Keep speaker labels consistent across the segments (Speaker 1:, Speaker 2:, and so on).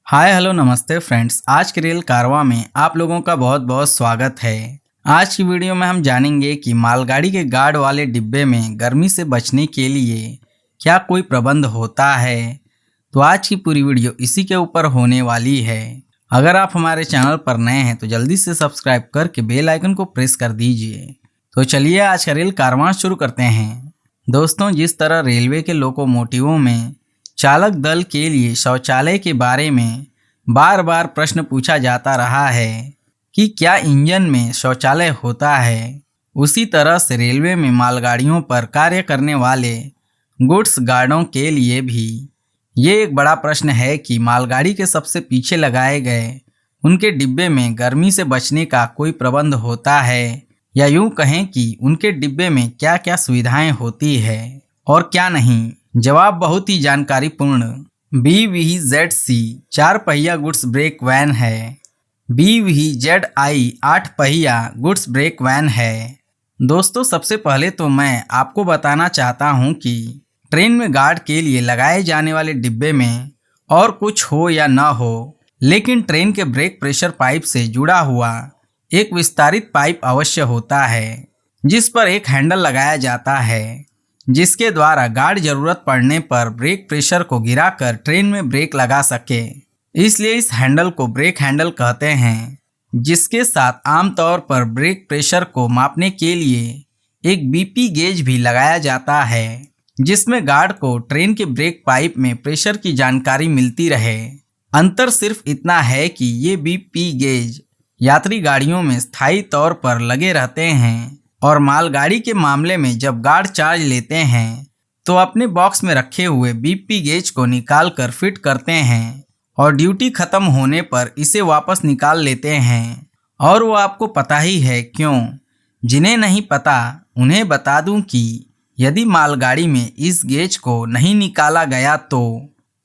Speaker 1: Hi hello नमस्ते friends. आज के रेल कारवां में आप लोगों का बहुत बहुत स्वागत है। आज की वीडियो में हम जानेंगे कि मालगाड़ी के गार्ड वाले डिब्बे में गर्मी से बचने के लिए क्या कोई प्रबंध होता है। तो आज की पूरी वीडियो इसी के ऊपर होने वाली है। अगर आप हमारे चैनल पर नए हैं तो जल्दी से सब्सक्राइब करके बेल आइकन को प्रेस कर दीजिए। तो चलिए आज का रेल कारवां शुरू करते हैं। दोस्तों, जिस तरह रेलवे के लोकोमोटिवों में चालक दल के लिए शौचालय के बारे में बार बार प्रश्न पूछा जाता रहा है कि क्या इंजन में शौचालय होता है, उसी तरह से रेलवे में मालगाड़ियों पर कार्य करने वाले गुड्स गार्डों के लिए भी ये एक बड़ा प्रश्न है कि मालगाड़ी के सबसे पीछे लगाए गए उनके डिब्बे में गर्मी से बचने का कोई प्रबंध होता है, या यूं कहें कि उनके डिब्बे में क्या क्या सुविधाएं होती है और क्या नहीं। जवाब बहुत ही जानकारीपूर्ण BVZC 4 पहिया गुड्स ब्रेक वैन है। BVZI 8 पहिया गुड्स ब्रेक वैन है। दोस्तों, सबसे पहले तो मैं आपको बताना चाहता हूं कि ट्रेन में गार्ड के लिए लगाए जाने वाले डिब्बे में और कुछ हो या न हो, लेकिन ट्रेन के ब्रेक प्रेशर पाइप से जुड़ा हुआ एक विस्तारित पाइप अवश्य होता है, जिस पर एक हैंडल लगाया जाता है, जिसके द्वारा गार्ड जरूरत पड़ने पर ब्रेक प्रेशर को गिराकर ट्रेन में ब्रेक लगा सके। इसलिए इस हैंडल को ब्रेक हैंडल कहते हैं, जिसके साथ आमतौर पर ब्रेक प्रेशर को मापने के लिए एक BP गेज भी लगाया जाता है, जिसमें गार्ड को ट्रेन के ब्रेक पाइप में प्रेशर की जानकारी मिलती रहे। अंतर सिर्फ इतना है कि ये BP गेज यात्री गाड़ियों में स्थायी तौर पर लगे रहते हैं और मालगाड़ी के मामले में जब गार्ड चार्ज लेते हैं तो अपने बॉक्स में रखे हुए BP गेज को निकाल कर फिट करते हैं और ड्यूटी खत्म होने पर इसे वापस निकाल लेते हैं। और वो आपको पता ही है क्यों। जिन्हें नहीं पता उन्हें बता दूं कि यदि मालगाड़ी में इस गेज को नहीं निकाला गया तो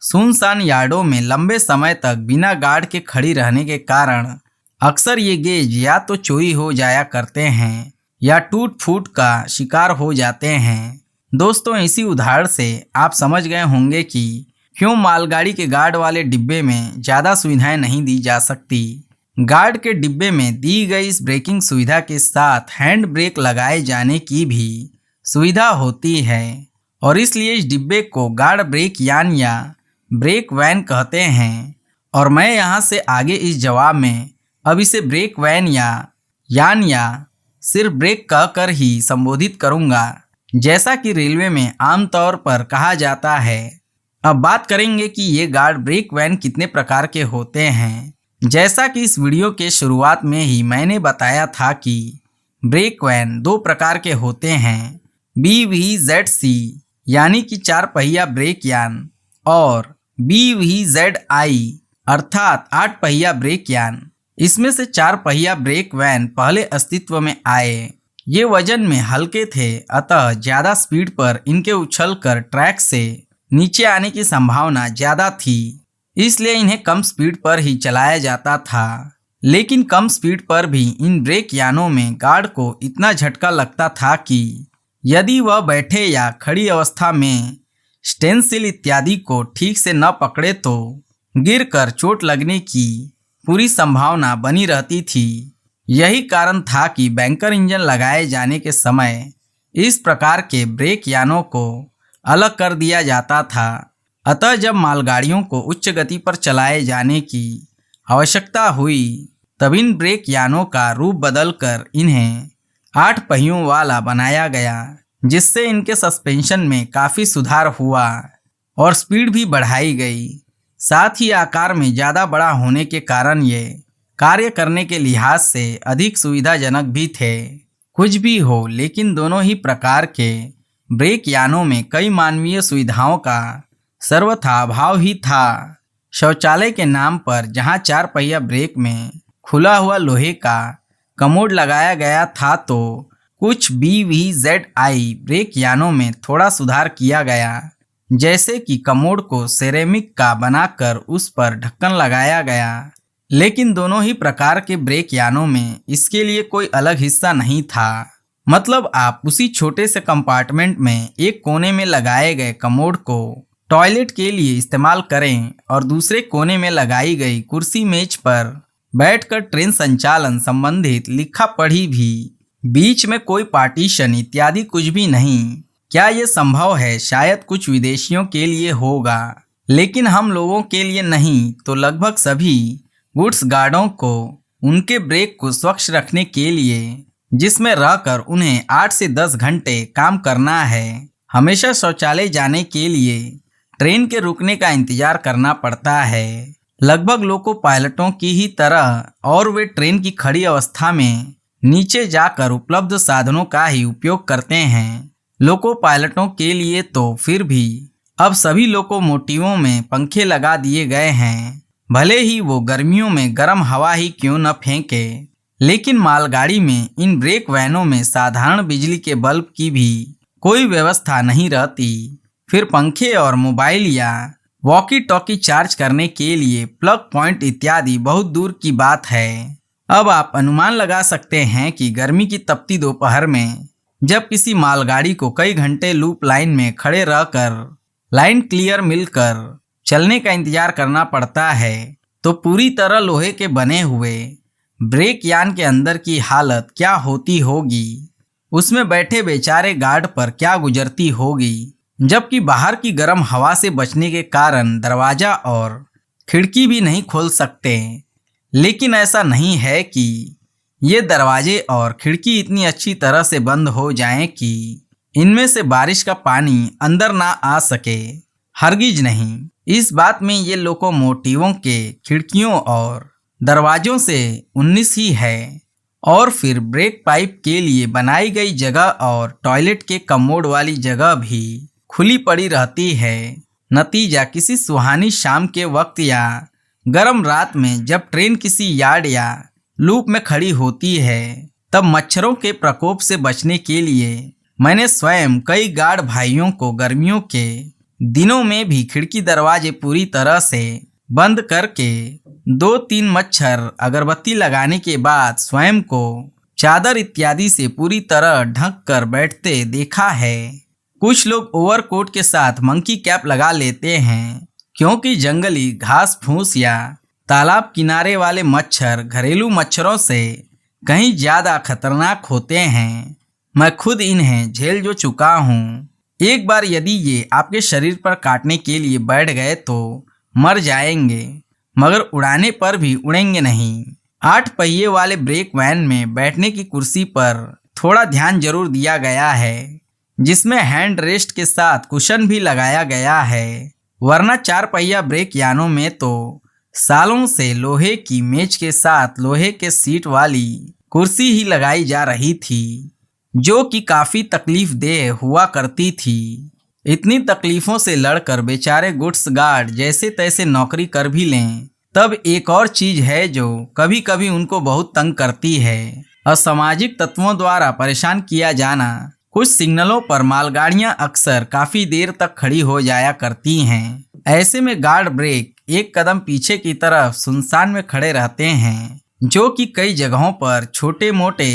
Speaker 1: सुनसान यार्डों में लंबे समय तक बिना गार्ड के खड़ी रहने के कारण अक्सर ये गेज या तो चोरी हो जाया करते हैं या टूट फूट का शिकार हो जाते हैं। दोस्तों, इसी उदाहरण से आप समझ गए होंगे कि क्यों मालगाड़ी के गार्ड वाले डिब्बे में ज़्यादा सुविधाएं नहीं दी जा सकती। गार्ड के डिब्बे में दी गई इस ब्रेकिंग सुविधा के साथ हैंड ब्रेक लगाए जाने की भी सुविधा होती है और इसलिए इस डिब्बे को गार्ड ब्रेक यान या ब्रेक वैन कहते हैं। और मैं यहाँ से आगे इस जवाब में अब इसे ब्रेक वैन या यान या सिर्फ ब्रेक कहकर ही संबोधित करूंगा, जैसा कि रेलवे में आमतौर पर कहा जाता है। अब बात करेंगे कि ये गार्ड ब्रेक वैन कितने प्रकार के होते हैं। जैसा कि इस वीडियो के शुरुआत में ही मैंने बताया था कि ब्रेक वैन 2 प्रकार के होते हैं, BVZC यानी कि 4 पहिया ब्रेक यान और BVZI अर्थात 8 पहिया ब्रेक यान। इसमें से 4 पहिया ब्रेक वैन पहले अस्तित्व में आए। ये वजन में हल्के थे, अतः ज़्यादा स्पीड पर इनके उछलकर ट्रैक से नीचे आने की संभावना ज़्यादा थी, इसलिए इन्हें कम स्पीड पर ही चलाया जाता था। लेकिन कम स्पीड पर भी इन ब्रेक यानों में गार्ड को इतना झटका लगता था कि यदि वह बैठे या खड़ी अवस्था में स्टेंसिल इत्यादि को ठीक से न पकड़े तो गिरकर चोट लगने की पूरी संभावना बनी रहती थी। यही कारण था कि बैंकर इंजन लगाए जाने के समय इस प्रकार के ब्रेक यानों को अलग कर दिया जाता था। अतः जब मालगाड़ियों को उच्च गति पर चलाए जाने की आवश्यकता हुई तब इन ब्रेक यानों का रूप बदलकर इन्हें 8 पहियों वाला बनाया गया, जिससे इनके सस्पेंशन में काफ़ी सुधार हुआ और स्पीड भी बढ़ाई गई। साथ ही आकार में ज़्यादा बड़ा होने के कारण ये कार्य करने के लिहाज से अधिक सुविधाजनक भी थे। कुछ भी हो, लेकिन दोनों ही प्रकार के ब्रेक यानों में कई मानवीय सुविधाओं का सर्वथा अभाव ही था। शौचालय के नाम पर जहां 4 पहिया ब्रेक में खुला हुआ लोहे का कमोड लगाया गया था, तो कुछ BVZI ब्रेक यानों में थोड़ा सुधार किया गया, जैसे कि कमोड को सेरेमिक का बनाकर उस पर ढक्कन लगाया गया। लेकिन दोनों ही प्रकार के ब्रेक यानों में इसके लिए कोई अलग हिस्सा नहीं था। मतलब आप उसी छोटे से कंपार्टमेंट में एक कोने में लगाए गए कमोड को टॉयलेट के लिए इस्तेमाल करें और दूसरे कोने में लगाई गई कुर्सी मेज पर बैठकर ट्रेन संचालन संबंधित लिखा पढ़ी भी, बीच में कोई पार्टीशन इत्यादि कुछ भी नहीं। क्या ये संभव है? शायद कुछ विदेशियों के लिए होगा, लेकिन हम लोगों के लिए नहीं। तो लगभग सभी गुड्स गार्डों को उनके ब्रेक को स्वच्छ रखने के लिए, जिसमें रहकर उन्हें 8 से 10 घंटे काम करना है, हमेशा शौचालय जाने के लिए ट्रेन के रुकने का इंतजार करना पड़ता है। लगभग लोको पायलटों की ही तरह, और वे ट्रेन की खड़ी अवस्था में नीचे जाकर उपलब्ध साधनों का ही उपयोग करते हैं। लोको पायलटों के लिए तो फिर भी अब सभी लोकोमोटिवों में पंखे लगा दिए गए हैं, भले ही वो गर्मियों में गर्म हवा ही क्यों न फेंके। लेकिन मालगाड़ी में इन ब्रेक वैनों में साधारण बिजली के बल्ब की भी कोई व्यवस्था नहीं रहती। फिर पंखे और मोबाइल या वॉकी टॉकी चार्ज करने के लिए प्लग पॉइंट इत्यादि बहुत दूर की बात है। अब आप अनुमान लगा सकते हैं कि गर्मी की तपती दोपहर में जब किसी मालगाड़ी को कई घंटे लूप लाइन में खड़े रहकर लाइन क्लियर मिलकर चलने का इंतजार करना पड़ता है, तो पूरी तरह लोहे के बने हुए ब्रेक यान के अंदर की हालत क्या होती होगी। उसमें बैठे बेचारे गार्ड पर क्या गुजरती होगी, जबकि बाहर की गर्म हवा से बचने के कारण दरवाजा और खिड़की भी नहीं खोल सकते। लेकिन ऐसा नहीं है कि ये दरवाजे और खिड़की इतनी अच्छी तरह से बंद हो जाएं कि इनमें से बारिश का पानी अंदर ना आ सके। हरगिज नहीं। इस बात में ये लोकोमोटिवों के खिड़कियों और दरवाजों से 19 ही है। और फिर ब्रेक पाइप के लिए बनाई गई जगह और टॉयलेट के कमोड वाली जगह भी खुली पड़ी रहती है। नतीजा, किसी सुहानी शाम के वक्त या गर्म रात में जब ट्रेन किसी यार्ड या लूप में खड़ी होती है, तब मच्छरों के प्रकोप से बचने के लिए मैंने स्वयं कई गार्ड भाइयों को गर्मियों के दिनों में भी खिड़की दरवाजे पूरी तरह से बंद करके 2-3 मच्छर अगरबत्ती लगाने के बाद स्वयं को चादर इत्यादि से पूरी तरह ढक कर बैठते देखा है। कुछ लोग ओवरकोट के साथ मंकी कैप लगा लेते हैं, क्योंकि जंगली घास फूस या तालाब किनारे वाले मच्छर घरेलू मच्छरों से कहीं ज्यादा खतरनाक होते हैं। मैं खुद इन्हें झेल जो चुका हूँ। एक बार यदि ये आपके शरीर पर काटने के लिए बैठ गए तो मर जाएंगे, मगर उड़ाने पर भी उड़ेंगे नहीं। 8 पहिए वाले ब्रेक वैन में बैठने की कुर्सी पर थोड़ा ध्यान जरूर दिया गया है, जिसमें हैंड रेस्ट के साथ कुशन भी लगाया गया है। वरना 4 पहिया ब्रेक यानों में तो सालों से लोहे की मेज के साथ लोहे के सीट वाली कुर्सी ही लगाई जा रही थी, जो कि काफी तकलीफ देह हुआ करती थी। इतनी तकलीफों से लड़कर बेचारे गुड्स गार्ड जैसे तैसे नौकरी कर भी लें, तब एक और चीज है जो कभी कभी उनको बहुत तंग करती है। असामाजिक तत्वों द्वारा परेशान किया जाना। कुछ सिग्नलों पर मालगाड़ियां अक्सर काफी देर तक खड़ी हो जाया करती हैं। ऐसे में गार्ड ब्रेक एक कदम पीछे की तरफ सुनसान में खड़े रहते हैं, जो कि कई जगहों पर छोटे मोटे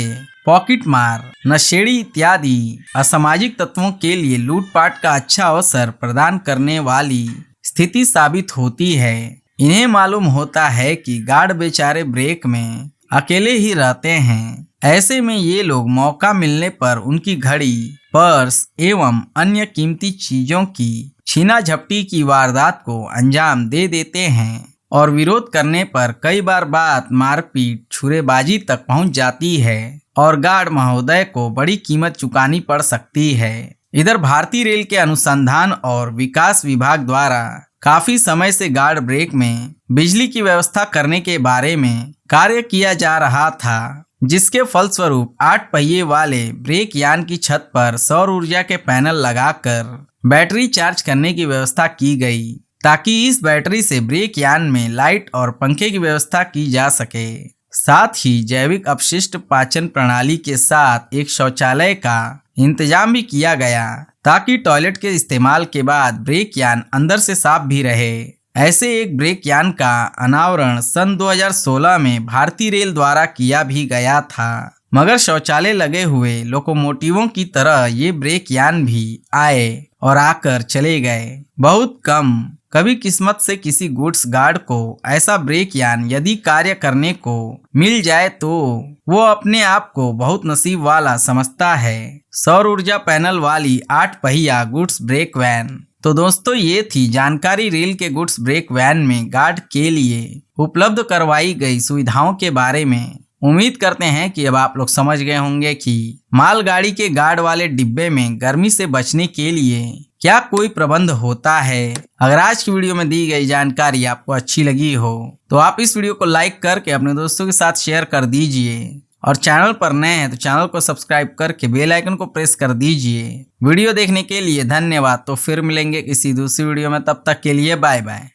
Speaker 1: पॉकेट मार, नशेड़ी इत्यादि असामाजिक तत्वों के लिए लूटपाट का अच्छा अवसर प्रदान करने वाली स्थिति साबित होती है। इन्हें मालूम होता है कि गार्ड बेचारे ब्रेक में अकेले ही रहते हैं। ऐसे में ये लोग मौका मिलने पर उनकी घड़ी, पर्स एवं अन्य कीमती चीजों की छीना झपटी की वारदात को अंजाम दे देते हैं, और विरोध करने पर कई बार बात मारपीट, छुरेबाजी तक पहुंच जाती है और गार्ड महोदय को बड़ी कीमत चुकानी पड़ सकती है। इधर भारतीय रेल के अनुसंधान और विकास विभाग द्वारा काफी समय से गार्ड ब्रेक में बिजली की व्यवस्था करने के बारे में कार्य किया जा रहा था, जिसके फलस्वरूप 8 पहिए वाले ब्रेक यान की छत पर सौर ऊर्जा के पैनल लगाकर बैटरी चार्ज करने की व्यवस्था की गई, ताकि इस बैटरी से ब्रेक यान में लाइट और पंखे की व्यवस्था की जा सके। साथ ही जैविक अपशिष्ट पाचन प्रणाली के साथ एक शौचालय का इंतजाम भी किया गया, ताकि टॉयलेट के इस्तेमाल के बाद ब्रेक यान अंदर से साफ भी रहे। ऐसे एक ब्रेक यान का अनावरण सन 2016 में भारतीय रेल द्वारा किया भी गया था, मगर शौचालय लगे हुए लोकोमोटिवों की तरह ये ब्रेक यान भी आए और आकर चले गए। बहुत कम कभी किस्मत से किसी गुड्स गार्ड को ऐसा ब्रेक यान यदि कार्य करने को मिल जाए तो वो अपने आप को बहुत नसीब वाला समझता है। सौर ऊर्जा पैनल वाली 8 पहिया गुड्स ब्रेक वैन। तो दोस्तों ये थी जानकारी रेल के गुड्स ब्रेक वैन में गार्ड के लिए उपलब्ध करवाई गई सुविधाओं के बारे में। उम्मीद करते हैं कि अब आप लोग समझ गए होंगे कि मालगाड़ी के गार्ड वाले डिब्बे में गर्मी से बचने के लिए क्या कोई प्रबंध होता है। अगर आज की वीडियो में दी गई जानकारी आपको अच्छी लगी हो तो आप इस वीडियो को लाइक करके अपने दोस्तों के साथ शेयर कर दीजिए और चैनल पर नए हैं तो चैनल को सब्सक्राइब करके बेल आइकन को प्रेस कर दीजिए। वीडियो देखने के लिए धन्यवाद। तो फिर मिलेंगे किसी दूसरी वीडियो में, तब तक के लिए बाय बाय।